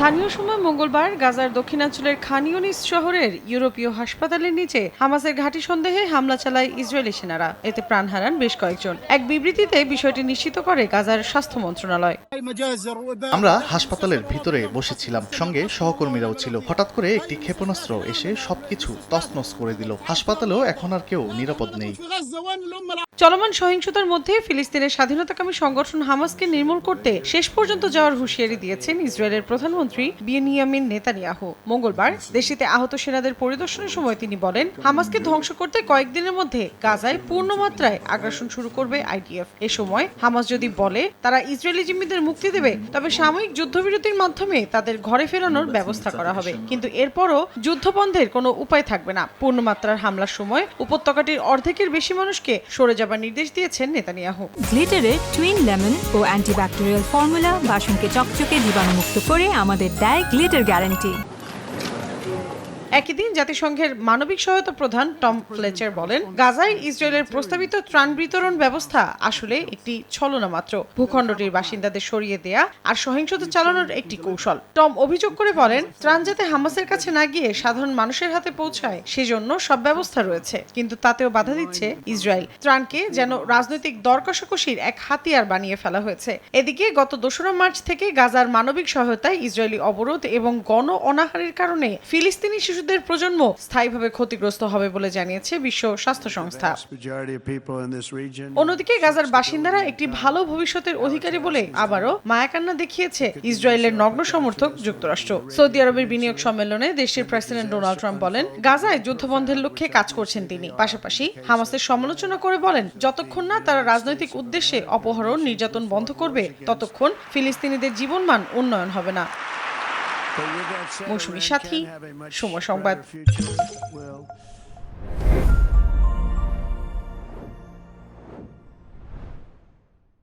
স্থানীয় সময় মঙ্গলবার গাজার দক্ষিণাঞ্চলের খান ইউনিস শহরের ইউরোপীয় হাসপাতালের নিচে হামাসের ঘাঁটি সন্দেহে হামলা চালায় ইসরায়েলি সেনারা। এতে প্রাণ হারান বেশ কয়েকজন। এক বিবৃতিতে বিষয়টি নিশ্চিত করে গাজার স্বাস্থ্য মন্ত্রণালয়। আমরা হাসপাতালের ভিতরে বসেছিলাম, সঙ্গে সহকর্মীরাও ছিল। হঠাৎ করে একটি ক্ষেপণাস্ত্র এসে সবকিছু তছনছ করে দিল। হাসপাতালেও এখন আর কেউ নিরাপদ নেই। চলমান সহিংসতার মধ্যে ফিলিস্তিনের স্বাধীনতাকামী সংগঠন হামাসকে নির্মূল করতে শেষ পর্যন্ত যাওয়ার হুঁশিয়ারি দিয়েছেন ইসরায়েলের প্রধানমন্ত্রী বেনিয়ামিন নেতানিয়াহু। মঙ্গলবার দেশটিতে আহত সেনাদের পরিদর্শনের সময় তিনি বলেন, হামাসকে ধ্বংস করতে কয়েকদিনের মধ্যে গাজায় পূর্ণমাত্রায় আগ্রাসন শুরু করবে আইডিএফ। এ সময় হামাস যদি বলে তারা ইসরায়েলি জিম্মিদের মুক্তি দেবে, তবে সাময়িক যুদ্ধবিরতির মাধ্যমে তাদের ঘরে ফেরানোর ব্যবস্থা করা হবে। কিন্তু এরপরও যুদ্ধ বন্ধের কোনো উপায় থাকবে না। পূর্ণমাত্রার হামলার সময় উপত্যকাটির অর্ধেকের বেশি মানুষকে সরে যাবার নির্দেশ দিয়েছেন নেতানিয়াহু। গ্লিটারের টুইন লেমন ও অ্যান্টিব্যাকটেরিয়াল ফর্মুলা বাসনকে চকচকে জীবাণুমুক্ত করে আমাদের দেয় গ্লিটার গ্যারান্টি। একই দিন জাতিসংঘের মানবিক সহায়তা প্রধান টম ফ্লেচার বলেন, গাজায় ইসরায়েলের প্রস্তাবিত ত্রাণ বিতরণ ব্যবস্থা আসলে একটি ছলনা মাত্র, ভূখণ্ডটির বাসিন্দাদের সরিয়ে দেয়া আর সহিংসতা চালানোর একটি কৌশল। টম অভিযোগ করে বলেন, ত্রাণ যাতে হামাসের কাছে না গিয়ে সাধারণ মানুষের হাতে পৌঁছায় সেজন্য সব ব্যবস্থা রয়েছে, কিন্তু তাতেও বাধা দিচ্ছে ইসরায়েল। ত্রাণকে যেন রাজনৈতিক দর কষাকষির এক হাতিয়ার বানিয়ে ফেলা হয়েছে। এদিকে গত 2 মার্চ থেকে গাজার মানবিক সহায়তায় ইসরায়েলি অবরোধ এবং গণ অনাহারের কারণে ফিলিস্তিনি শিশুদের প্রজন্ম স্থায়ীভাবে ক্ষতিগ্রস্ত হবে বলে জানিয়েছে বিশ্ব স্বাস্থ্য সংস্থা। অন্যদিকে গাজার বাসিন্দারা একটি ভালো ভবিষ্যতের অধিকারী বলে আবারও মায়াকান্না দেখিয়েছে ইসরায়েলের নগ্ন সমর্থক যুক্তরাষ্ট্র। সৌদি আরবের বিনিয়োগ সম্মেলনে দেশটির প্রেসিডেন্ট ডোনাল্ড ট্রাম্প বলেন, গাজায় যুদ্ধবন্ধের লক্ষ্যে কাজ করছেন তিনি। পাশাপাশি হামাসের সমালোচনা করে বলেন, যতক্ষণ না তারা রাজনৈতিক উদ্দেশ্যে অপহরণ নির্যাতন বন্ধ করবে, ততক্ষণ ফিলিস্তিনিদের জীবনমান উন্নয়ন হবে না। মৌসুমী সাথী, সময় সংবাদ।